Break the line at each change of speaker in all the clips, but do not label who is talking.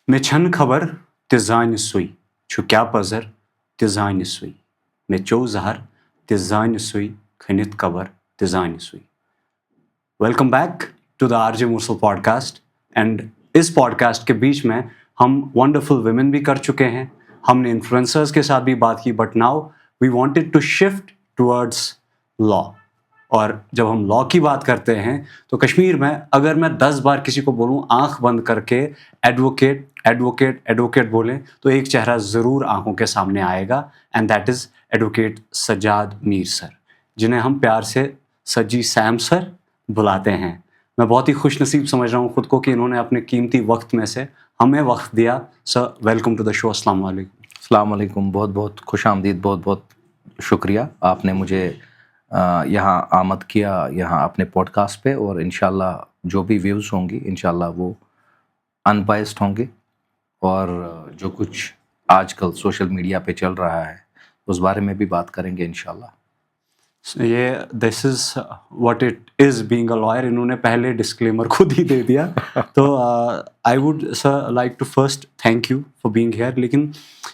مےٚ چھَنہٕ خبر تہِ زانہِ سُے چھُ کیٛاہ پَزر تہِ زانہِ سُے مےٚ چیوٚو زہر تہِ زانہِ سُے کھٔنِتھ قبر تہِ زانہِ سُے. Welcome back to the RJ Mursal podcast. And اس پوڈ کاسٹ کے بیچ میں ہم ونڈرفل ویمن بھی کر چکے ہیں, ہم نے انفلوئنسرز کے ساتھ بھی بات کی, but now we wanted to shift towards law. اور جب ہم لا کی بات کرتے ہیں تو کشمیر میں اگر میں 10 بار کسی کو بولوں آنکھ بند کر کے ایڈوکیٹ ایڈوکیٹ ایڈوکیٹ بولیں تو ایک چہرہ ضرور آنکھوں کے سامنے آئے گا, and that is advocate Sajjad Mir sir, جنہیں ہم پیار سے سجی سیم سر بلاتے ہیں. میں بہت ہی خوش نصیب سمجھ رہا ہوں خود کو کہ انہوں نے اپنے قیمتی وقت میں سے ہمیں وقت دیا. سر ویلکم ٹو دا شو. السلام علیکم.
السلام علیکم, بہت بہت خوش آمدید, بہت بہت شکریہ آپ نے مجھے یہاں آمد کیا یہاں اپنے پوڈ کاسٹ پہ, اور انشاءاللہ جو بھی ویوز ہوں گی انشاءاللہ وہ ان بائسڈ ہوں گے, اور جو کچھ آج کل سوشل میڈیا پہ چل رہا ہے اس بارے میں بھی بات کریں گے انشاءاللہ.
یہ this is what it is being a lawyer. انہوں نے پہلے ڈسکلیمر خود ہی دے دیا. تو I would sir like to first thank you for being here. لیکن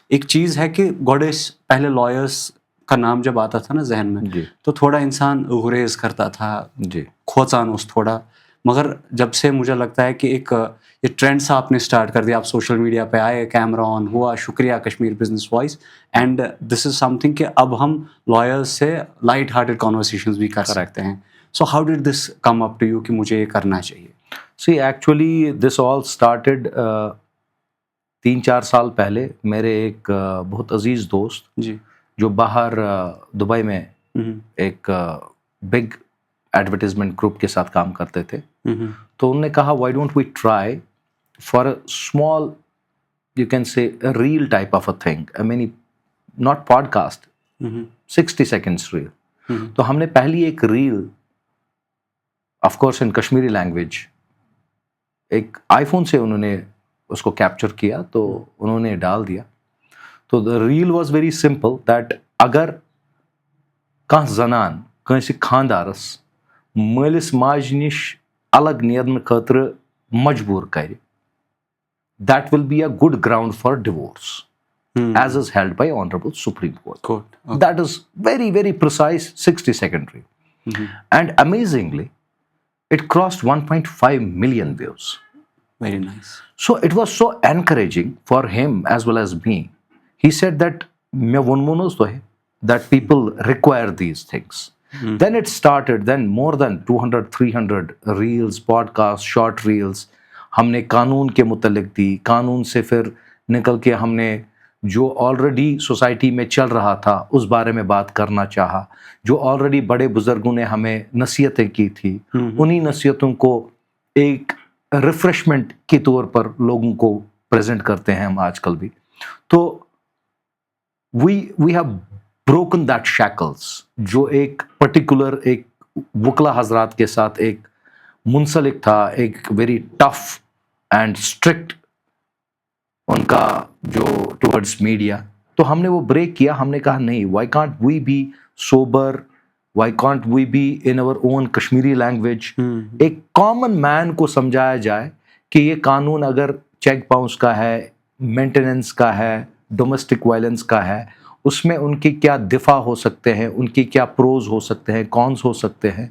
ایک چیز ہے کہ گوڈیس پہلے لائرس کا نام جب آتا تھا نا ذہن میں تو تھوڑا انسان گریز کرتا تھا, کھوژان اس تھوڑا, مگر جب سے مجھے لگتا ہے کہ ایک یہ ٹرینڈ سا آپ نے اسٹارٹ کر دیا, آپ سوشل میڈیا پہ آئے, کیمرہ آن ہوا, شکریہ Kashmir business voice, and this is something کہ اب ہم لائرز سے لائٹ ہارٹیڈ کانورسیشنز بھی کر سکتے ہیں. So how did this come up to you کہ مجھے یہ کرنا چاہیے؟
سی ایکچولی دس آل اسٹارٹیڈ 3-4 سال پہلے. میرے ایک بہت عزیز دوست
جی
جو باہر دبئی میں ایک بگ ایڈورٹیزمنٹ گروپ کے ساتھ کام کرتے تھے, تو انہوں نے کہا why don't we try for a small you can say reel type of a thing, I mean not podcast, 60 seconds reel. تو ہم نے پہلی ایک reel of course in Kashmiri language ایک آئی فون سے انہوں نے اس کو کیپچر کیا تو انہوں نے ڈال دیا. تو the reel was very simple that اگر کانٛہہ زنان کٲنٛسہِ خانٛدارس مٲلِس ماجہِ نِش الگ نیرنہٕ خٲطرٕ مجبوٗر کرِ, that will be a good ground for divorce, as is held by Honorable Supreme Court. That is very, very precise 60-second reel. And amazingly, it crossed 1.5 million views.
Very nice.
So it was so encouraging for him as well as me. He said that that people require these things. Then it started, then more than 200-300 reels, podcasts, short reels. ہم نے قانون کے متعلق دی, قانون سے پھر نکل کے ہم نے جو آلریڈی سوسائٹی میں چل رہا تھا اس بارے میں بات کرنا چاہا, جو آلریڈی بڑے بزرگوں نے ہمیں نصیحتیں کی تھی انہی نصیحتوں کو ایک ریفریشمنٹ کے طور پر لوگوں کو پریزنٹ کرتے ہیں ہم آج کل بھی. تو we have broken that shackles جو ایک پرٹیکولر ایک وکلا حضرات کے ساتھ ایک منسلک تھا, ایک ویری ٹف اینڈ اسٹرکٹ ان کا جو ٹورڈس میڈیا. تو ہم نے وہ بریک کیا. ہم نے کہا نہیں, why can't we be sober, why can't we be in our own Kashmiri language. ایک کامن مین کو سمجھایا جائے کہ یہ قانون اگر چیک باؤنس کا ہے, مینٹیننس کا ہے, ڈومیسٹک وائلنس کا ہے, اس میں ان کے کیا دفاع ہو سکتے ہیں, ان کے کیا پروز ہو سکتے ہیں, کونس ہو سکتے ہیں.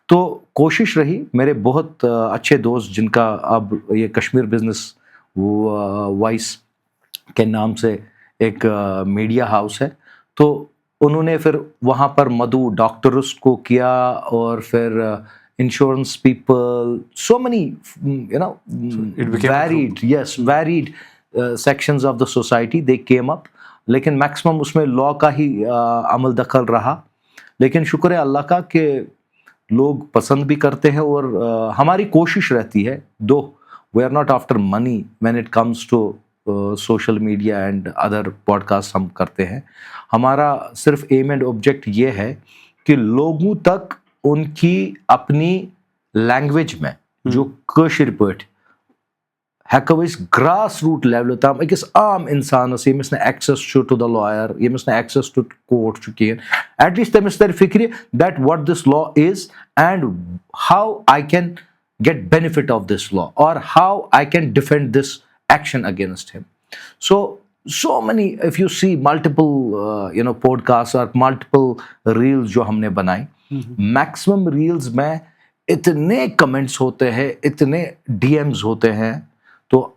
تو کوشش رہی. میرے بہت اچھے دوست جن کا اب یہ کشمیر بزنس وائس کے نام سے ایک میڈیا ہاؤس ہے, تو انہوں نے پھر وہاں پر مدعو ڈاکٹرس کو کیا, اور پھر insurance people, so money varied sections of the society they came up. لیکن میکسیمم اس میں لا کا ہی عمل دخل رہا. لیکن شکر ہے اللہ کا کہ لوگ پسند بھی کرتے ہیں, اور ہماری کوشش رہتی ہے, though we are not after money when it comes to social media and other podcast ہم کرتے ہیں. ہمارا صرف ایم اینڈ آبجیکٹ یہ ہے کہ لوگوں تک ان کی اپنی لینگویج میں جو کٲشِر پٲٹھۍ ہیٚکو أسۍ گراس روٹ لیولہِ تام أکِس عام اِنسانَس ییٚمِس نہٕ ایکسیس چھُ ٹو د لایَر, ییٚمِس نہٕ ایکسیس ٹو کوٹ چھُ کِہیٖنۍ, ایٹ لیٖسٹ تٔمِس تَرِ فِکرِ that what this law is and how I can get benefit of this law, or how I can defend this action against him. So many, if you see multiple podcasts or multiple reels جو ہم نے بنائی, maximum reels میں اتنے comments ہوتے ہیں, اتنے D Ms ہوتے ہیں. تو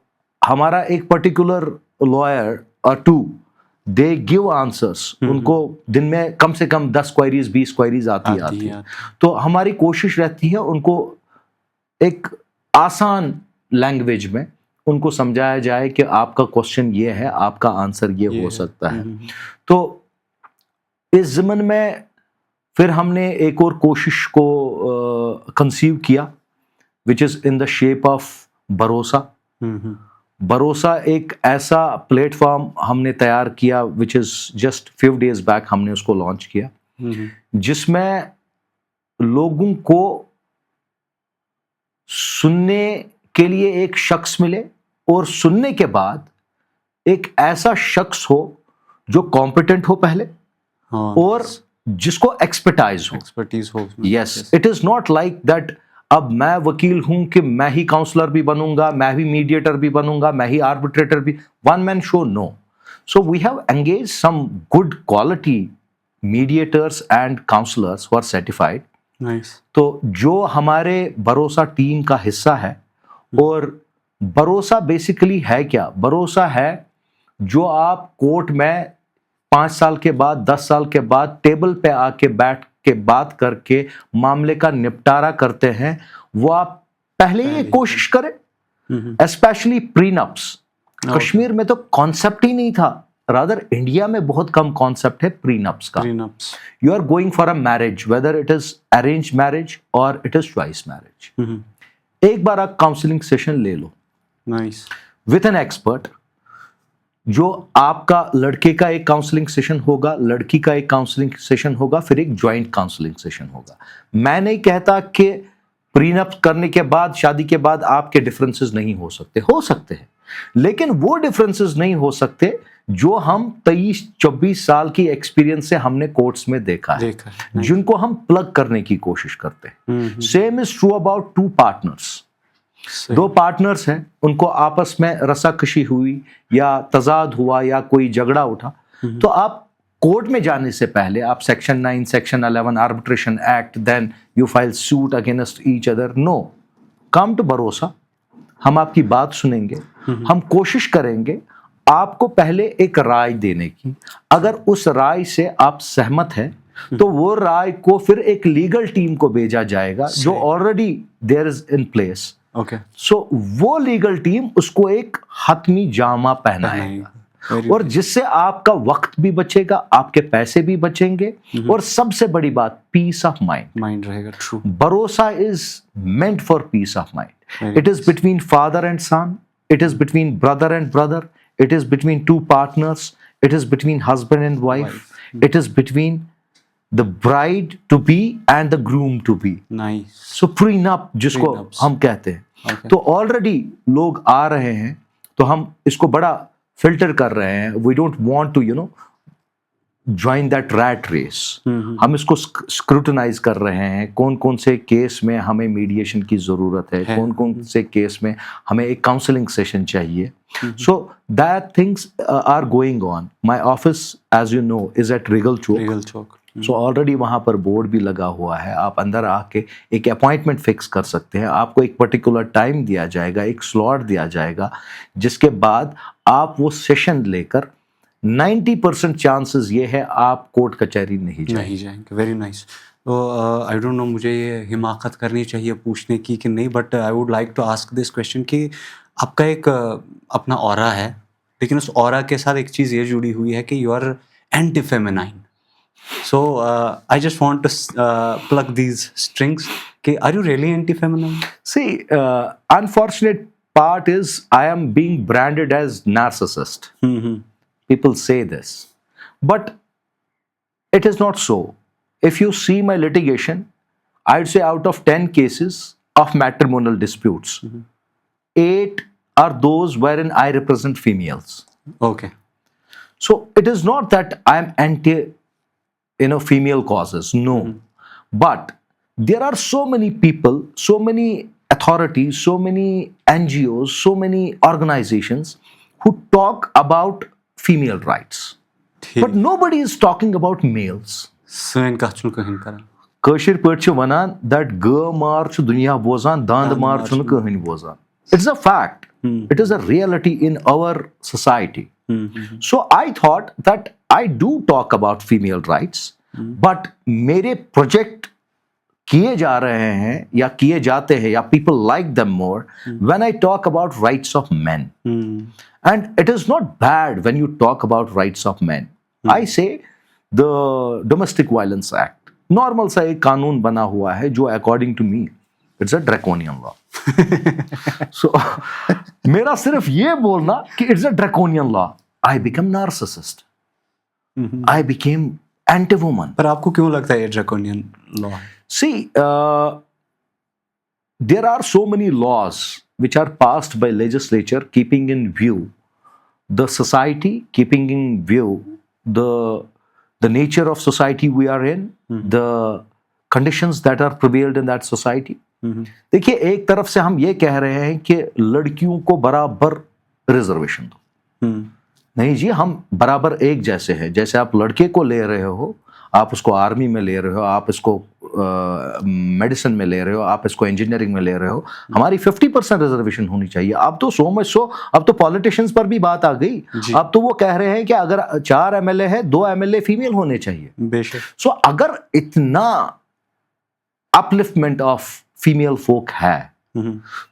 ہمارا ایک پرٹیکولر لائر اور ٹو دے گیو آنسرس, ان کو دن میں کم سے کم 10 کوئریز 20 کوئریز آتی ہے. تو ہماری کوشش رہتی ہے ان کو ایک آسان لینگویج میں ان کو سمجھایا جائے کہ آپ کا کوشچن یہ ہے, آپ کا آنسر یہ ہو سکتا ہے. تو اس ضمن میں پھر ہم نے ایک اور کوشش کو کنسیو کیا which is in the shape of بھروسہ. بھروسہ ایک ایسا پلیٹ فارم ہم نے تیار کیا which is just few days back ہم نے اس کو لانچ کیا, جس میں لوگوں کو سننے کے لیے ایک شخص ملے اور سننے کے بعد ایک ایسا شخص ہو جو کمپیٹنٹ ہو پہلے اور جس کو ایکسپرٹائز ہو. Yes, it is not like that اب میں وکیل ہوں کہ میں ہی کاؤنسلر بھی بنوں گا, میں ہی میڈیٹر بھی بنوں گا, میں ہی آربیٹریٹر بھی, one man show, no. So we have engage some good quality mediators and counsellors who are certified. تو جو ہمارے بھروسہ ٹیم کا حصہ ہے, اور بھروسہ بیسیکلی ہے کیا؟ بھروسہ ہے جو آپ کورٹ میں 5 سال کے بعد 10 سال کے بعد ٹیبل پہ آ کے بیٹھ کے بات کر کے معاملے کا نپٹارہ کرتے ہیں, وہ آپ پہلے یہ کوشش کریں. اسپیشلی پرینپس, کشمیر میں تو کانسیپٹ ہی نہیں تھا, رادر انڈیا میں بہت کم کانسیپٹ ہے پرینپس کا. You are going for a marriage, whether it is arrange marriage اور اٹ از چوائس میرج. ایک بار آپ کاؤنسلنگ سیشن لے لو وتھ این ایکسپرٹ, جو آپ کا لڑکے کا ایک کاؤنسلنگ سیشن ہوگا, لڑکی کا ایک کاؤنسلنگ سیشن ہوگا, پھر ایک جوائنٹ کاؤنسلنگ سیشن ہوگا. میں نہیں کہتا کہ پرینپ کرنے کے بعد, شادی کے بعد آپ کے ڈفرینسز نہیں ہو سکتے, ہو سکتے ہیں, لیکن وہ ڈفرینسز نہیں ہو سکتے جو ہم 23-24 سال کی ایکسپیرینس سے ہم نے کورٹس میں دیکھا ہے, جن کو ہم پلگ کرنے کی کوشش کرتے ہیں. Same is true about 2 partners. 2 partners ہیں, ان کو آپس میں رسا کشی ہوئی یا تضاد ہوا یا کوئی جھگڑا اٹھا, تو آپ کورٹ میں جانے سے پہلے آپ section 9, section 11 arbitration act, then you file suit against each other. No, come to بھروسہ. ہم آپ کی بات سنیں گے, ہم کوشش کریں گے آپ کو پہلے ایک رائے دینے کی. اگر اس رائے سے آپ سہمت ہیں تو وہ رائے کو پھر ایک لیگل ٹیم کو بھیجا جائے گا جو already there is in place. سو وہ لیگل ٹیم اس کو ایک حتمی جامہ پہنائے گا, اور جس سے آپ کا وقت بھی بچے گا, آپ کے پیسے بھی بچیں گے, اور سب سے بڑی بات پیس آف مائنڈ رہے گا. بھروسہ is meant for peace of mind. It is between father and son, it is between brother and brother, it is between 2 partners, it is between husband and wife, it is between the bride to be and the groom to be.
Nice.
So prenup جس کو ہم کہتے ہیں. تو already لوگ آ رہے ہیں, تو ہم اس کو بڑا فلٹر کر رہے ہیں. We don't want to join that rat race. ہم اس کو اسکروٹنائز کر رہے ہیں, کون کون سے کیس میں ہمیں میڈیشن کی ضرورت ہے, کون کون سے کیس میں ہمیں ایک کاؤنسلنگ سیشن چاہیے. So that things are going on. My office, as you know, is at Regal Chowk. So already وہاں پر بورڈ بھی لگا ہوا ہے. آپ اندر آ کے ایک اپوائنٹمنٹ فکس کر سکتے ہیں. آپ کو ایک پرٹیکولر ٹائم دیا جائے گا, ایک سلاٹ دیا جائے گا, جس کے بعد آپ وہ سیشن لے کر 90% چانسز یہ ہے آپ کورٹ کچہری نہیں جائیں گے.
Very nice. تو آئی ڈونٹ نو مجھے یہ حماقت کرنی چاہیے پوچھنے کی کہ نہیں, but I would like to ask this question کہ آپ کا ایک اپنا اورا ہے, لیکن اس اورا کے ساتھ ایک چیز یہ جڑی ہوئی ہے کہ you are anti feminine. So I just want to plug these strings. Are you really anti-feminine?
See, unfortunate part is I am being branded as narcissist. People say this, but it is not so. If you see my litigation, I'd say out of 10 cases of matrimonial disputes, 8 are those wherein I represent females.
Okay.
So it is not that I am anti female causes, no. But there are so many people, so many authorities, so many NGOs, so many organizations who talk about female rights. But nobody is talking about males.
سٲنۍ کَتھ چھُنہٕ کٕہٕنۍ کران.
کٲشِر پٲٹھۍ چھِ وَنان that گٲو مار چھُ دُنیا بوزان, دانٛد مار چھُنہٕ کٕہٕنۍ بوزان. It's a fact. It is a reality in our society. So I thought that I do talk about female rights, but میرے پروجیکٹ کیے جا رہے ہیں یا کیے جاتے ہیں یا people like them more when I talk about rights of men. And it is not bad when you talk about rights of men. I say the Domestic Violence Act, normal سا ایک قانون بنا ہوا ہے جو according to me it's a draconian law. So میرا صرف یہ بولنا کہ it's a draconian law, I become narcissist. I became anti-woman.
پر آپ کو کیوں لگتا ہے یہ ڈریکونین لا ہے؟
See, there are so many laws which are passed by legislature keeping in view the society, keeping in view the nature of society we are in, the conditions that are prevailed in that society. دیکھیے ایک طرف سے ہم یہ کہہ رہے ہیں کہ لڑکیوں کو برابر ریزرویشن دو. نہیں جی, ہم برابر ایک جیسے ہیں. جیسے آپ لڑکے کو لے رہے ہو, آپ اس کو آرمی میں لے رہے ہو, آپ اس کو میڈیسن میں لے رہے ہو, آپ اس کو انجینئرنگ میں لے رہے ہو, ہماری 50% ریزرویشن ہونی چاہیے. اب تو سو مچ سو, اب تو پالیٹیشنز پر بھی بات آ گئی. اب تو وہ کہہ رہے ہیں کہ اگر 4 MLA ہے 2 MLA فیمیل ہونے چاہیے.
بے شک.
سو اگر اتنا اپلفٹمنٹ آف فیمیل فوک ہے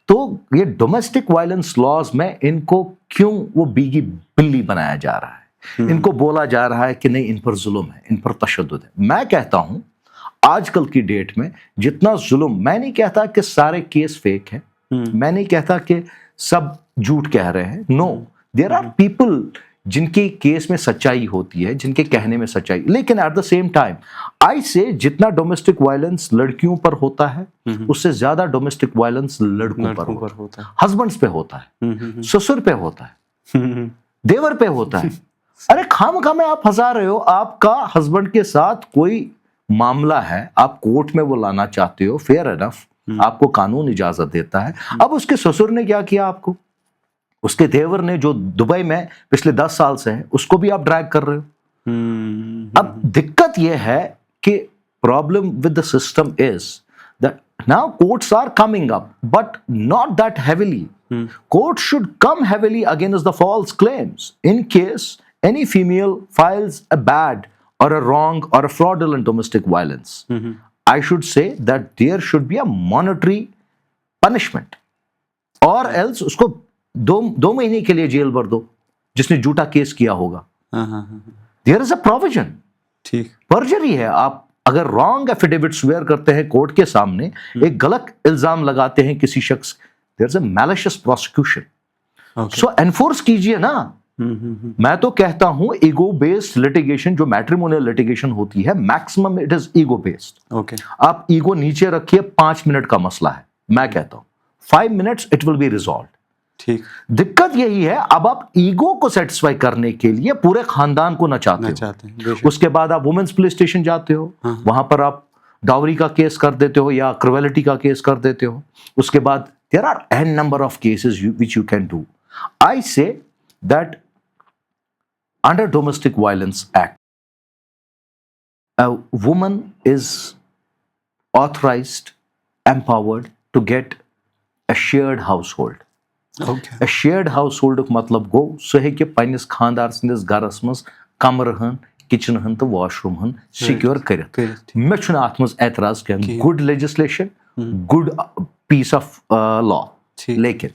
تو یہ ڈومیسٹک وائلنس لاز میں ان کو کیوں وہ بیگی بلی بنایا جا رہا ہے؟ ان کو بولا جا رہا ہے کہ نہیں ان پر ظلم ہے, ان پر تشدد ہے. میں کہتا ہوں آج کل کی ڈیٹ میں جتنا ظلم, میں نہیں کہتا کہ سارے کیس فیک ہیں, میں نہیں کہتا کہ سب جھوٹ کہہ رہے ہیں. نو, دیر آر پیپل جن کے کیس میں سچائی ہوتی ہے, جن کے کہنے میں سچائی. لیکن at the same time I say جتنا ڈومیسٹک وائلنس لڑکیوں پر ہوتا ہے اس سے زیادہ ڈومیسٹک وائلنس لڑکوں پر ہوتا ہے. ہسبینڈس پہ ہوتا ہے, سسر پہ ہوتا ہے, دیور پہ ہوتا ہے. ارے خامخواہ میں آپ پھنسا رہے ہو. آپ کا ہسبینڈ کے ساتھ کوئی معاملہ ہے, آپ کورٹ میں وہ لانا چاہتے ہو, فیئر انف, آپ کو قانون اجازت دیتا ہے. اب اس کے سسر نے کیا کیا آپ کو, اس کے دیور نے جو دبئی میں پچھلے 10 سال سے ہے, اس کو بھی آپ ڈریگ کر رہے ہو. اب دقت یہ ہے کہ problem with the system is that now courts are coming up but not that heavily. Courts should come heavily against the false claims in case any female files a bad or a wrong or a fraudulent domestic violence. I should say that there should be a monetary punishment or else اس کو 2 مہینے کے لیے jail بھر دو جس نے جھوٹا case کیا ہوگا. There is a provision.
ٹھیک,
پرجری ہے. آپ اگر رانگ ایفیڈیوٹ سویئر کرتے ہیں کورٹ کے سامنے, ایک غلط الزام لگاتے ہیں کسی شخص, دیر از اے میلیشیس پروسیکیوشن. سو انفورس کیجئے نا. میں تو کہتا ہوں ایگو بیسڈ لٹیگیشن جو میٹریمونیل لٹیگیشن ہوتی ہے, maximum it is ego based. آپ ایگو نیچے رکھیے, 5 منٹ کا مسئلہ ہے. میں کہتا ہوں 5 minutes it will be resolved. ٹھیک, دقت یہی ہے اب آپ ایگو کو سیٹسفائی کرنے کے لیے پورے خاندان کو نہ چاہتے ہو. اس کے بعد آپ وومنس پولیس اسٹیشن جاتے ہو, وہاں پر آپ ڈاوری کا کیس کر دیتے ہو یا کرویلٹی کا کیس کر دیتے ہو. اس کے بعد there are n number of cases which you can do. I say that under domestic violence act a woman is authorized, empowered to get a shared household. A shared household مطلب گوٚو سُہ ہیٚکہِ پننِس خاندار سٕنٛدِس گرس منٛز کمرٕ ہن, کچن ہن تہٕ واش روم ہن سِکیور کٔرِتھ. مےٚ چھُنہٕ اتھ منٛز اعتراض کینٛہہ. Good legislation, good piece of law. لیکن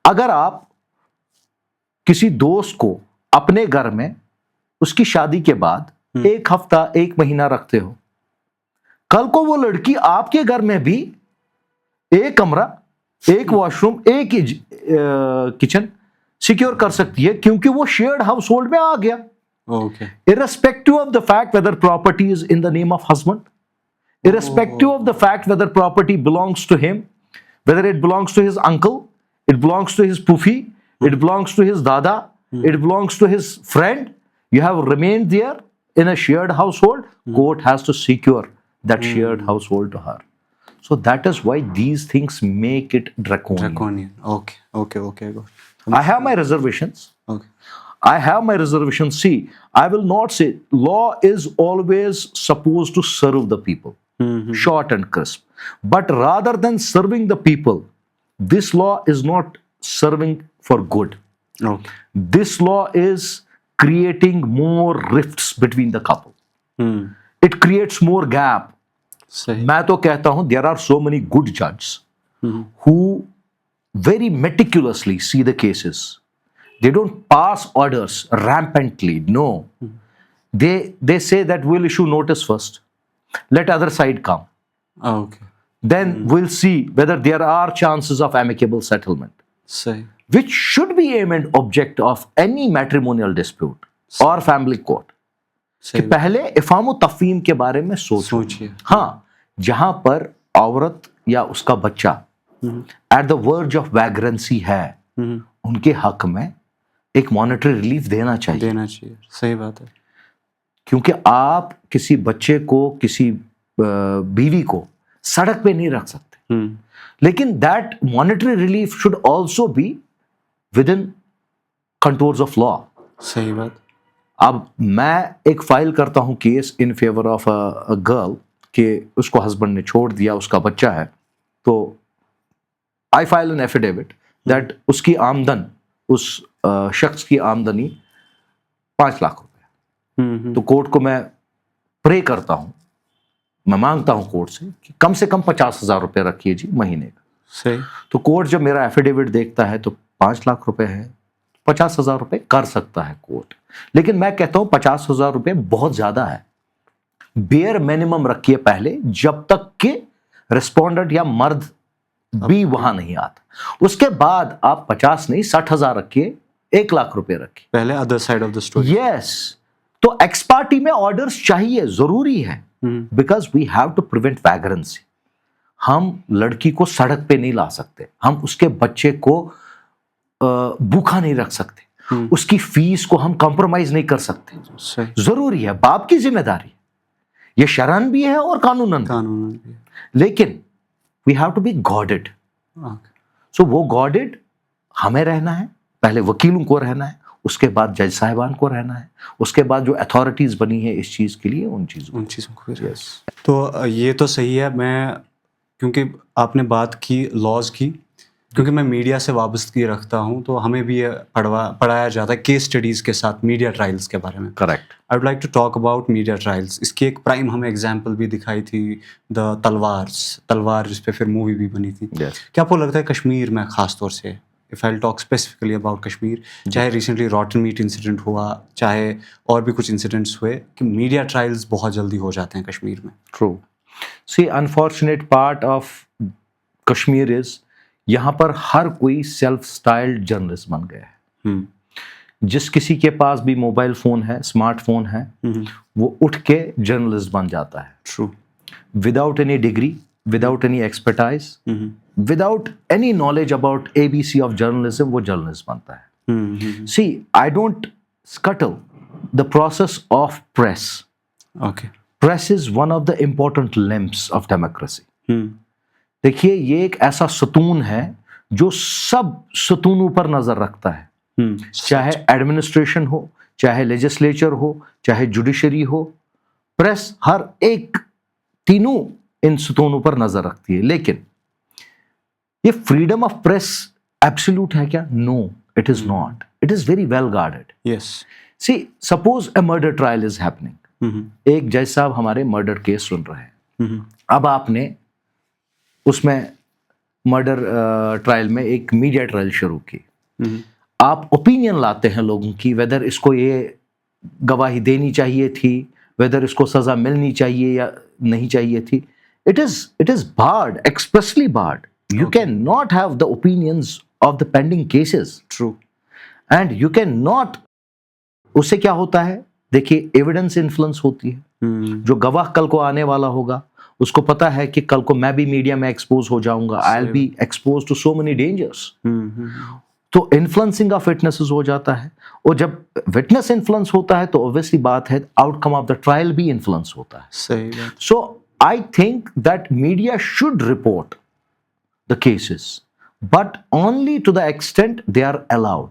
اگر آپ کسی دوست کو اپنے گھر میں اس کی شادی کے بعد 1 ہفتہ 1 مہینہ رکھتے ہو, کل کو وہ لڑکی آپ کے گھر میں بھی 1 کمرہ, 1 واش روم, 1 کچن سیکیور کر سکتی ہے کیونکہ وہ شیئرڈ ہاؤس ہولڈ میں آ گیا. irrespective of the fact whether property is in the name of husband, irrespective of the fact whether property belongs to him, whether it belongs to his uncle, it belongs to his pufi, it belongs to his dada, it belongs to his friend, you have remained there in a shared household, court has to secure that shared household to her. So that is why these things make it draconian.
Draconian. Okay. Go.
I have my reservations.
Okay.
I have my reservations. See, I will not say law is always supposed to serve the people, short and crisp. But rather than serving the people, this law is not serving for good.
Okay.
This law is creating more rifts between the couple. It creates more gap.
صحیح.
میں تو کہتا ہوں there are so many good judges who very meticulously see the cases. They don't pass orders rampantly. No. They say that we'll issue notice first. Let other side come.
Okay.
Then we'll see whether there are chances of amicable settlement,
صحیح.
which should be aim and object of any matrimonial dispute or family court. کہ
صحیح.
پہلے افہام و تفہیم کے بارے میں
سوچیے.
ہاں جہاں پر عورت یا اس کا بچہ ایٹ دا ورج آف ویگرنسی ہے ان کے حق میں ایک مانیٹری ریلیف دینا چاہیے.
صحیح بات ہے.
کیونکہ آپ کسی بچے کو کسی بیوی کو سڑک پہ نہیں رکھ سکتے, لیکن that monetary relief should also be within controls of law.
صحیح بات.
اب میں ایک فائل کرتا ہوں case in favour of a girl کہ اس کو ہسبینڈ نے چھوڑ دیا, اس کا بچہ ہے, تو آئی فائل این ایفیڈیوٹ دیٹ اس کی آمدن, اس شخص کی آمدنی 5 لاکھ روپے. تو کورٹ کو میں پرے کرتا ہوں, میں مانگتا ہوں کورٹ سے کہ کم 50,000 روپے رکھیے جی مہینے کا.
صحیح.
تو کورٹ جب میرا ایفیڈیوٹ دیکھتا ہے تو 5 لاکھ روپے ہے, 50,000 روپے کر سکتا ہے کورٹ. لیکن میں کہتا ہوں 50,000 روپے بہت زیادہ ہے. بیئر منیمم رکھیے پہلے جب تک کہ ریسپونڈنٹ یا مرد بھی وہاں نہیں آتا. اس کے بعد آپ 50 نہیں 60,000 رکھیے, 1 لاکھ روپے رکھیے.
پہلے other side of the story.
Yes. تو ایکس پارٹی میں آرڈرز چاہیے, ضروری ہے, because we have to prevent vagrancy. ہم لڑکی کو سڑک پہ نہیں لا سکتے, ہم اس کے بچے کو بھوکا نہیں رکھ سکتے, اس کی فیس کو ہم کمپرومائز نہیں کر سکتے. ضروری ہے, باپ کی ذمہ داری ہے, یہ شرعاً بھی ہے اور قانوناً بھی. لیکن we have to be guarded. So وہ گارڈڈ ہمیں رہنا ہے, پہلے وکیلوں کو رہنا ہے, اس کے بعد جج صاحبان کو رہنا ہے, اس کے بعد جو اتھارٹیز بنی ہے اس چیز کے لیے ان چیزوں کو.
تو یہ تو صحیح ہے. میں کیونکہ آپ نے بات کی لاز کی, کیونکہ میں میڈیا سے وابستگی رکھتا ہوں تو ہمیں بھی یہ پڑھایا جاتا ہے کیس اسٹڈیز کے ساتھ میڈیا ٹرائلس کے بارے میں.
Correct.
I would like to talk about media trials. اس کی ایک پرائم ہمیں ایگزامپل بھی دکھائی تھی, دا تلوار جس پہ پھر مووی بھی بنی تھی. کیا آپ کو لگتا ہے کشمیر میں خاص طور سے, if I talk specifically about Kashmir, چاہے ریسنٹلی راٹن میٹ انسیڈنٹ ہوا, چاہے اور بھی کچھ انسیڈنٹس ہوئے, کہ میڈیا ٹرائلس بہت جلدی ہو جاتے ہیں کشمیر میں؟
True. See unfortunate part of Kashmir is یہاں پر ہر کوئی سیلف اسٹائلڈ جرنلسٹ بن گیا ہے. جس کسی کے پاس بھی موبائل فون ہے, اسمارٹ فون ہے, وہ اٹھ کے جرنلسٹ بن جاتا ہے.
True.
Without any degree, without any expertise, without any knowledge about ABC of journalism, وہ جرنلسٹ بنتا ہے. See I don't scuttle the process of press.
Okay.
Press is one of the important limbs of democracy. دیکھیے یہ ایک ایسا ستون ہے جو سب ستونوں پر نظر رکھتا ہے, چاہے ایڈمنسٹریشن ہو, چاہے لیجسلیچر ہو, چاہے جوڈیشری ہو, پریس ہر ایک تینوں ان ستونوں پر نظر رکھتی ہے. لیکن یہ فریڈم آف پریس ایبسولوٹ ہے کیا؟ No, it is not. It is very well guarded.
Yes.
See suppose a murder trial is happening. ایک جج صاحب ہمارے مرڈر کیس سن رہے ہیں. اب آپ نے اس میں مرڈر ٹرائل میں ایک میڈیا ٹرائل شروع کی. آپ اوپینین لاتے ہیں لوگوں کی, ویدر اس کو یہ گواہی دینی چاہیے تھی, ویدر اس کو سزا ملنی چاہیے یا نہیں چاہیے تھی. It is barred, expressly barred. You cannot have the opinions of the pending cases.
True.
And you cannot, اس سے کیا ہوتا ہے, دیکھیے ایویڈنس انفلوئنس ہوتی ہے. جو گواہ کل کو آنے والا ہوگا اس کو پتا ہے کہ کل کو میں بھی میڈیا میں ایکسپوز ہو جاؤں گا. I'll be exposed to so many dangers. تو انفلوئنسنگ آف وٹنسز ہو جاتا ہے, اور جب وٹنس انفلوئنس ہوتا ہے تو اوبویسلی بات ہے out come of the trial بھی انفلوئنس ہوتا ہے.
صحیح بات.
سو I think that media should report the cases, but only to the extent they are allowed.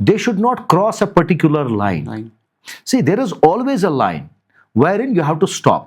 They should not cross a particular line.
line.
See, there is always a line wherein you have to stop.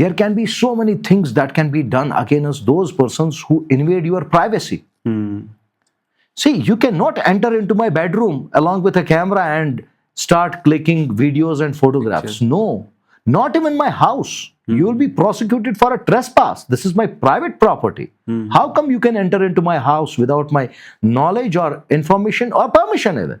there can be so many things that can be done against those persons who invade your privacy. See, you cannot enter into my bedroom along with a camera and start clicking videos and photographs. No, not even my house. You will be prosecuted for a trespass. This is my private property. How come you can enter into my house without my knowledge or information or permission even?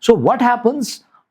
So what happens?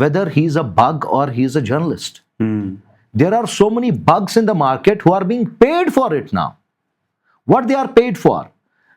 whether he is a bug or he is a journalist. There are so many bugs in the market who are being paid for it now. What they are paid for?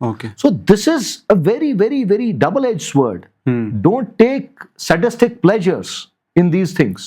Okay.
So this is a very, very, very double-edged sword. Don't take sadistic pleasures in these things.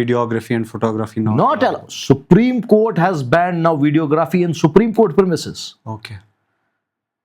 Videography and photography
not allowed. Supreme Court has banned now videography in Supreme Court premises.
Okay.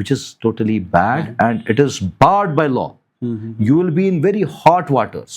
which is totally bad and it is barred by law. You will be in very hot waters.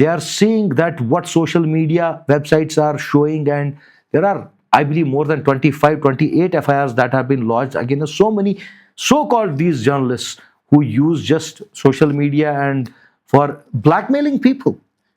They are seeing that what social media websites are showing, and there are, I believe, more than 28 FIRs that have been lodged against so many so-called these journalists who use just social media and for blackmailing people.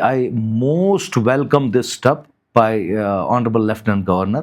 I most welcome this step by Honorable Lieutenant Governor.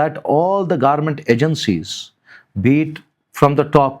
that all the government agencies, be it from the top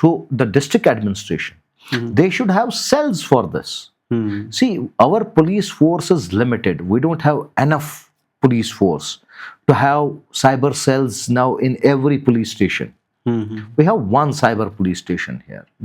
to the district administration, they should have cells for this. See, our police force is limited. We don't have enough police force to have cyber cells now in every police station. We have one cyber police station here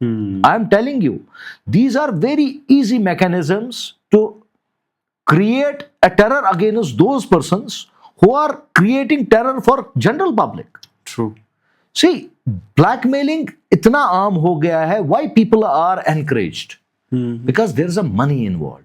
I'm telling you, these are very easy mechanisms to create a terror against those persons who are creating terror for general public.
True.
See, blackmailing itna aam ho gaya hai. Why people are encouraged? Because there is a money involved.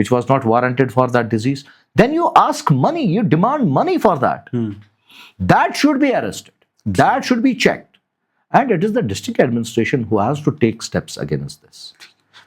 which was not warranted for that disease, then you ask money, you demand money for that. That should be arrested. That should be checked. And it is the district administration who has to take steps against this.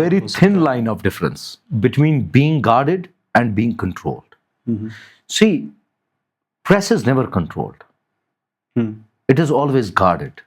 very thin line of difference between being guarded and being controlled. See, press is never controlled. It is always guarded.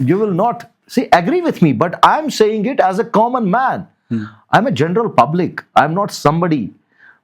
You will not see, agree with me, but I'm saying it as a common man. I'm a general public. I'm not somebody.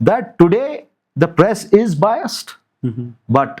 that today the press is biased. But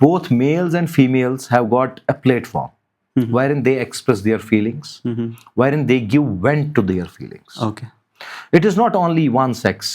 both males and females have got a platform wherein they express their feelings, wherein they give vent to their feelings.
Okay.
It is not only one sex,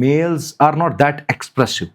males are not that expressive.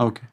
Okay.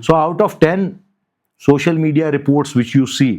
So out of 10 social media reports which you see,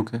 Okay.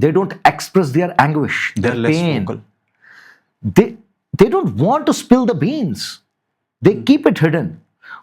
They don't express their anguish, their pain. They don't want to spill the beans. They keep it hidden.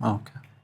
Okay.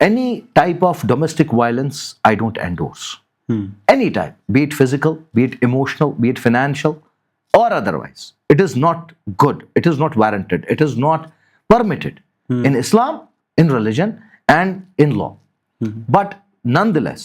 any type of domestic violence I don't endorse. Any type, be it physical, be it emotional, be it financial or otherwise. It is not good. It is not warranted. It is not permitted. in Islam, in religion and in law. But nonetheless,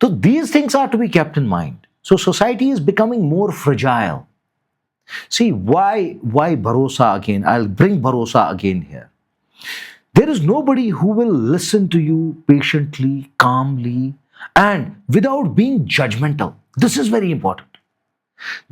So these things are to be kept in mind. So society is becoming more fragile. See why bharosa again? I'll bring bharosa again here. There is nobody who will listen to you patiently, calmly, and without being judgmental. This is very important.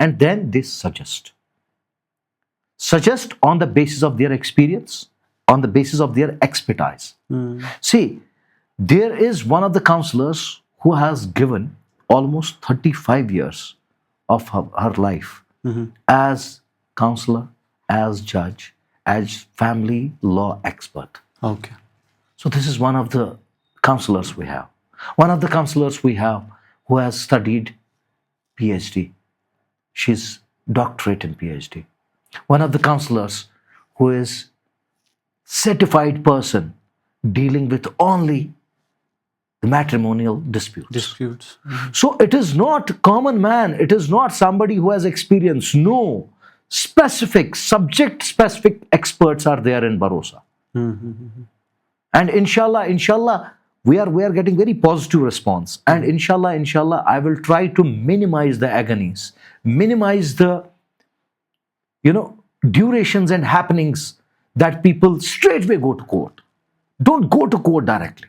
and then they suggest on the basis of their experience, on the basis of their expertise. See, there is one of the counselors who has given almost 35 years of her life as counselor, as judge, as family law expert.
Okay.
So this is one of the counselors we have. One of the counselors we have who has studied PhD. She's doctorate in PhD. One of the counselors who is certified person dealing with only the matrimonial disputes. So it is not common man, it is not somebody who has experience. No, specific subject specific experts are there in Bharosa. And inshallah we are getting very positive response, and inshallah I will try to minimize the agonies, minimize the durations and happenings that people straightway go to court. Don't go to court directly.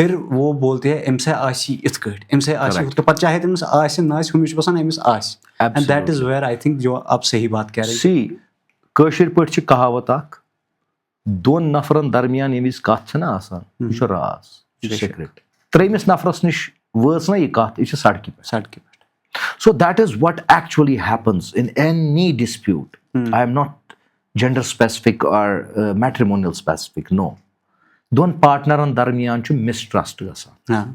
پھر وہ بولتے ہیں أمِس آسی یِتھ کٲٹھۍ أمِس آسی ہُتھ کٔٹھۍ پَتہٕ چاہے تٔمِس آسہِ نہ آسہِ ہُمِس چھُ باسان أمِس آسہِ and that is where I think جو آپ صحیح بات کہہ رہے ہیں.
سی کٲشِر پٲٹھۍ چھِ کہاوت اکھ دۄن نفرن درمیان ییٚمہِ وِزِ کتھ چھےٚ نہ آسان یہِ چھُ راز یہِ چھُ سیکرِٹ. ترٛیٚیمِس نفرس نِش وٲژ نہ یہِ کتھ یہِ چھِ سڑکہِ پٮ۪ٹھ.
سڑکہِ پٮ۪ٹھ.
So that is what actually happens in any dispute. I am not gender specific or matrimonial specific. No. دۄن پارٹنرن درمیان چھُ mistrust گژھان.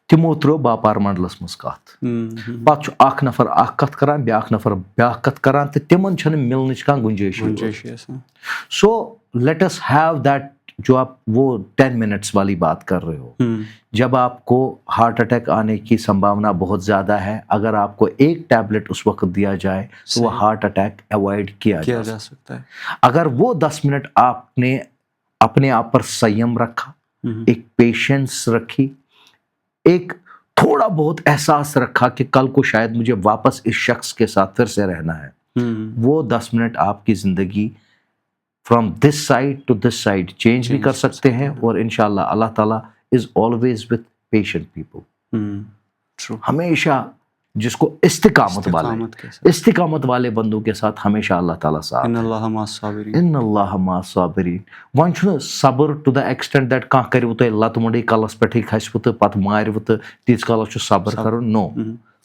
تِمو ترٲو باپار منڈلس منٛز کتھ. پتہٕ چھُ اکھ نفر اکھ کتھ کران بیاکھ نفر بیاکھ کتھ کران تہٕ تِمن چھنہٕ ملنٕچ کانٛہہ گُنجٲیشی. So let us have that جو آپ وہ 10 منٹس والی بات کر رہے ہو. جب آپ کو ہارٹ اٹیک آنے کی سمبھاونا بہت زیادہ ہے, اگر آپ کو ایک ٹیبلٹ اس وقت دیا جائے تو وہ ہارٹ اٹیک اوائڈ کیا جا سکتا ہے. اگر وہ 10 منٹ آپ نے اپنے آپ پر سیم رکھا, ایک پیشنس رکھی, ایک تھوڑا بہت احساس رکھا کہ کل کو شاید مجھے واپس اس شخص کے ساتھ پھر سے رہنا ہے, وہ 10 منٹ آپ کی زندگی from this side to this side change بھی کر سکتے ہیں. اور انشاءاللہ اللہ تعالیٰ is always with patient people. ہمیشہ جس کو استقامت والے بندوں کے ساتھ ہمیشہ اللہ تعالیٰ ساتھ. ان اللہ مع الصابرین. وۄنۍ چھُنہٕ صبر ٹو دا ایکسٹینٹ دیٹ کانٛہہ کَرِوٕ تۄہہِ لتہٕ مۄنڈٕے کلس پٮ۪ٹھٕے کھسوٕ تہٕ پتہٕ مارِوٕ تہٕ تیٖتِس کالس چھُ صبر کرُن. نو,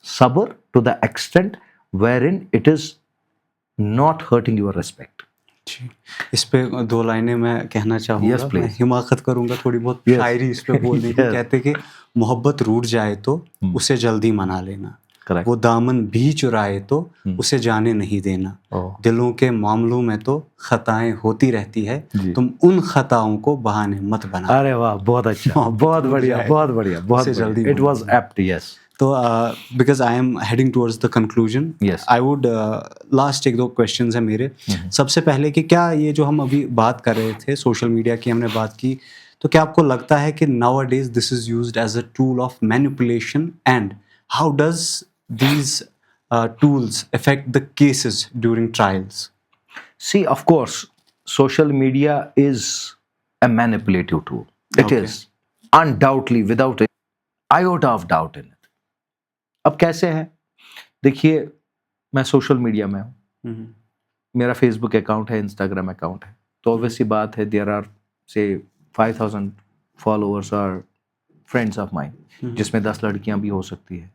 صبر to the extent wherein it is not hurting your respect.
اس پہ 2 لائنیں میں کہنا چاہوں گا. میں حماقت کروں گا تھوڑی بہت شاعری اس پہ بولنے کی. کہتے کہ محبت روٹ جائے تو اسے جلدی منا لینا, وہ دامن بھی چرائے تو اسے جانے نہیں دینا, دلوں کے معاملوں میں تو خطائیں ہوتی رہتی ہے, تم ان خطاؤں کو بہانے مت بنا.
ارے واہ, بہت اچھا, بہت بڑھیا, بہت بڑھیا, بہت جلدی. It was apt. یس.
تو because I am heading towards the conclusion, I would last 1-2 questions ہیں میرے. سب سے پہلے کہ کیا یہ جو ہم ابھی بات کر رہے تھے سوشل میڈیا کی ہم نے بات کی, تو کیا آپ کو لگتا ہے کہ nowadays this is used as a tool of manipulation, and how does these tools affect the cases during trials?
See, of course, social media is a manipulative tool. It is undoubtedly, without an iota of doubt in it. اب کیسے ہے دیکھیے, میں social media میں ہوں, میرا face بک account ہے, Instagram account ہے, تو obvious سی بات ہے دیر آر سے 5000 فالوورس اور فرینڈس آف مائن, جس میں 10 لڑکیاں بھی ہو سکتی ہے,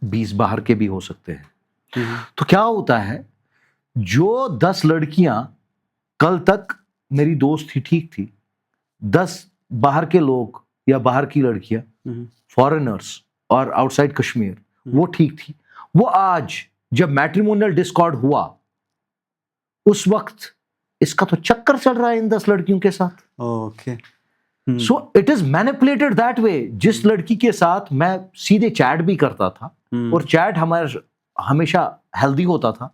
20 باہر کے بھی ہو سکتے ہیں. تو کیا ہوتا ہے, جو 10 لڑکیاں کل تک میری دوست تھی, ٹھیک تھی, 10 باہر کے لوگ یا باہر کی لڑکیاں فارنرس اور آؤٹ سائڈ کشمیر وہ ٹھیک تھی, وہ آج جب میٹریمونیل ڈسکارڈ ہوا اس وقت اس کا تو چکر چل رہا ہے ان 10 لڑکیوں کے ساتھ. So it is manipulated that way. جس لڑکی کے ساتھ میں سیدھے چیٹ بھی کرتا تھا, اور چیٹ ہمیشہ ہیلدی ہوتا تھا,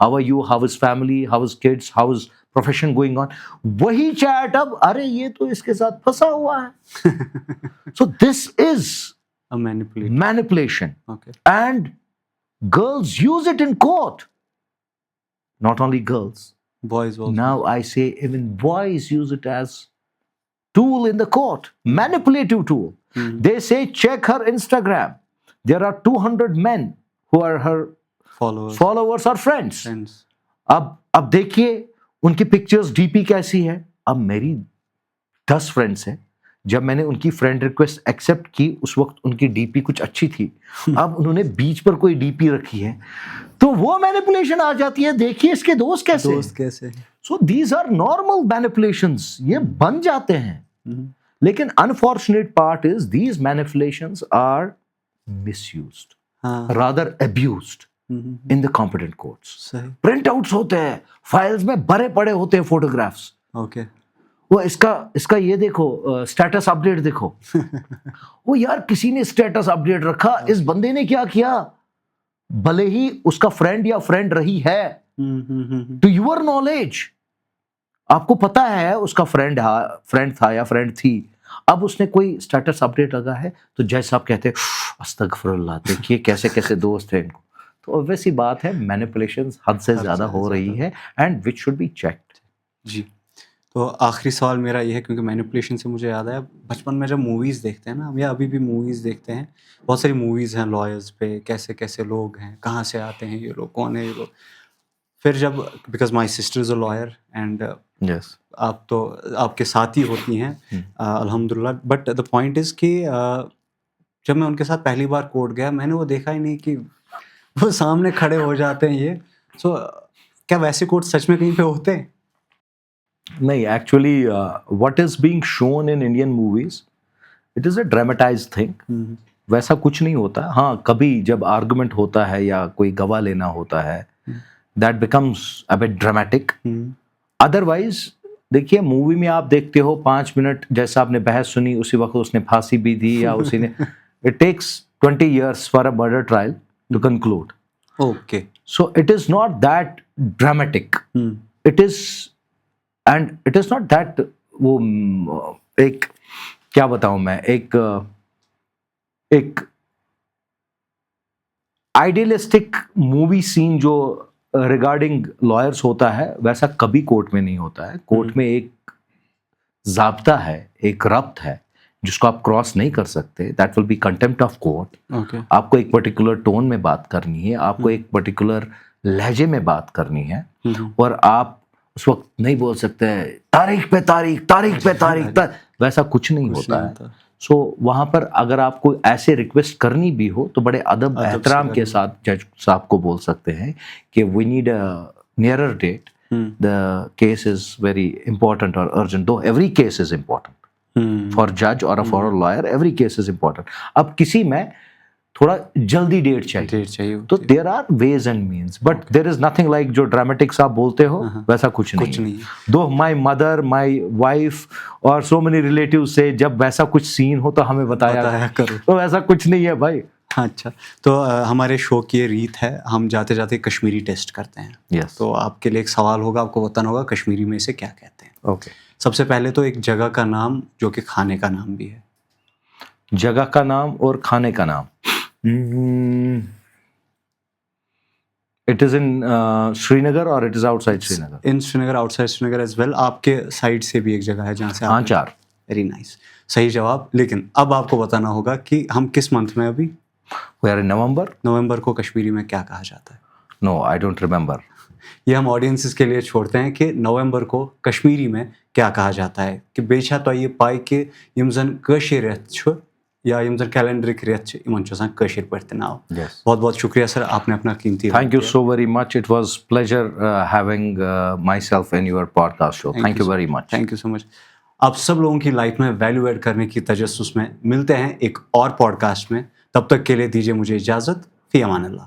how are you, how is family, how is kids, how is profession going on, وہی چیٹ اب ارے یہ تو اس کے ساتھ پھنسا ہوا ہے. سو دس از manipulation. And girls use it in court. Not only girls,
boys also.
Now I say even boys use it as tool in the court, manipulative tool. They say check her Instagram, there are 200 men who are her followers or friends. اب دیکھیے ان کی pictures D P کیسی ہے. اب میری 10 friends ہیں, جب میں نے ان کی فرینڈ ریکویسٹ ایکسیپٹ کی اس وقت ان کی ڈی پی کچھ اچھی تھی, اب انہوں نے بیچ پر کوئی ڈی پی رکھی ہے, تو وہ مینیپولیشن آ جاتی ہے, دیکھیے اس کے دوست کیسے. So these are normal manipulations, یہ بن جاتے ہیں. لیکن unfortunate part is these manipulations are misused, rather abused in the competent courts. Print outs ہوتے ہیں, فائلز میں بھرے پڑے ہوتے ہیں فوٹوگرافس. وہ اس کا یہ دیکھو اسٹیٹس اپڈیٹ دیکھو. وہ یار کسی نے اسٹیٹس اپڈیٹ رکھا, اس بندے نے کیا کیا, بھلے ہی اس کا فرینڈ یا فرینڈ رہی ہے, ٹو یور نالج آپ کو پتا ہے اس کا فرینڈ تھا یا فرینڈ تھی, اب اس نے کوئی اسٹیٹس اپڈیٹ لگا ہے تو جج صاحب کہتے استغفر اللہ, دیکھیے کیسے کیسے دوست ہیں ان کو. تو ویسی بات ہے, مینیپولیشن حد سے زیادہ ہو رہی ہے, and which should be checked.
جی, تو آخری سوال میرا یہ ہے، کیونکہ مینیپولیشن سے مجھے یاد آیا، بچپن میں جب موویز دیکھتے ہیں نا ہم، یا ابھی بھی موویز دیکھتے ہیں، بہت ساری موویز ہیں لائرز پہ، کیسے کیسے لوگ ہیں، کہاں سے آتے ہیں یہ لوگ، کون ہے یہ لوگ. پھر جب because my sister is a lawyer and
Yes.
آپ تو آپ کے ساتھ ہی ہوتی ہیں الحمد للہ، بٹ دا پوائنٹ از کہ جب میں ان کے ساتھ پہلی بار کورٹ گیا، میں نے وہ دیکھا ہی نہیں کہ وہ سامنے کھڑے ہو جاتے ہیں یہ. سو کیا ویسے کورٹ سچ میں کہیں پہ ہوتے ہیں؟
نہیں، actually what is being shown in Indian movies, it is a dramatized thing. ویسا کچھ نہیں ہوتا. ہاں کبھی جب آرگومنٹ ہوتا ہے یا کوئی گواہ لینا ہوتا ہے, that becomes a bit dramatic. Otherwise دیکھیے مووی میں آپ دیکھتے ہو 5 منٹ جیسا آپ نے بحث سنی اسی وقت اس نے پھانسی بھی دی یا اسی نے it takes 20 years for a murder trial to conclude.
Okay.
So it is not that dramatic. It is, and it is not that وہ ایک کیا بتاؤں میں, ایک آئیڈیلسٹک مووی سین جو ریگارڈنگ لائرس ہوتا ہے ویسا کبھی کورٹ میں نہیں ہوتا ہے. کورٹ میں ایک ضابطہ ہے, ایک ربط ہے جس کو آپ کراس نہیں کر سکتے. That will be contempt of court. آپ کو ایک پرٹیکولر ٹون میں بات کرنی ہے, آپ کو ایک پرٹیکولر لہجے میں بات کرنی ہے, اور آپ اس وقت نہیں بول سکتے تاریخ پہ تاریخ, تاریخ پہ تاریخ, ویسا کچھ نہیں ہوتا ہے. سو وہاں پر اگر آپ کو ایسے ریکویسٹ کرنی بھی ہو تو بڑے ادب احترام کے ساتھ جج صاحب کو بول سکتے ہیں کہ we need a nearer date, the case is very important اور urgent. Though every case is important for جج اور for a lawyer, every case is important. اب کسی میں تھوڑا جلدی ڈیٹ چاہیے تو there are ways and means, but there is nothing like جو ڈرامٹکس آپ بولتے ہو ویسا کچھ نہیں. دو مائی مدر, مائی وائف اور سو مینی ریلیٹیو سے جب ویسا کچھ سین ہو تو ہمیں بتایا کرو, تو ویسا کچھ نہیں ہے بھائی.
اچھا, تو ہمارے شو کی یہ ریت ہے, ہم جاتے جاتے کشمیری ٹیسٹ کرتے ہیں. تو آپ کے لیے ایک سوال ہوگا, آپ کو بتانا ہوگا کشمیری میں اسے کیا کہتے ہیں.
اوکے.
سب سے پہلے تو ایک جگہ کا نام جو کہ کھانے کا نام بھی ہے.
جگہ کا نام اور کھانے کا نام. It is in Srinagar or it is outside Srinagar?
In Srinagar, outside Srinagar as well. آپ کے سائڈ سے بھی ایک جگہ ہے جہاں سے آپ.
چار.
ویری نائس, صحیح جواب. لیکن اب آپ کو بتانا ہوگا کہ ہم کس منتھ میں ابھی.
We are in November.
نومبر کو کشمیری میں کیا کہا جاتا ہے؟
No, I don't remember.
یہ ہم آڈینسز کے لیے چھوڑتے ہیں کہ نومبر کو کشمیری میں کیا کہا جاتا ہے. کہ بیٚیہِ چھا تۄہہِ یہِ پاے کہ یِم زن کٲشِر رٮ۪تھ چھُ یا یِم زن کیلنڈرٕکۍ رٮ۪تھ چھِ یِمن چھُ آسان کٲشِر پٲٹھۍ تہِ ناو. بہت بہت شکریہ سر, آپ نے اپنا قیمتی.
Thank you so very much. It was pleasure having myself in your podcast show. Thank you very much.
Thank you so much. آپ سب لوگوں کی لائف میں ویلیو ایڈ کرنے کی تجسس میں ملتے ہیں ایک اور پوڈ کاسٹ میں. تب تک کے لیے دیجیے مجھے اجازت. فی امان اللہ.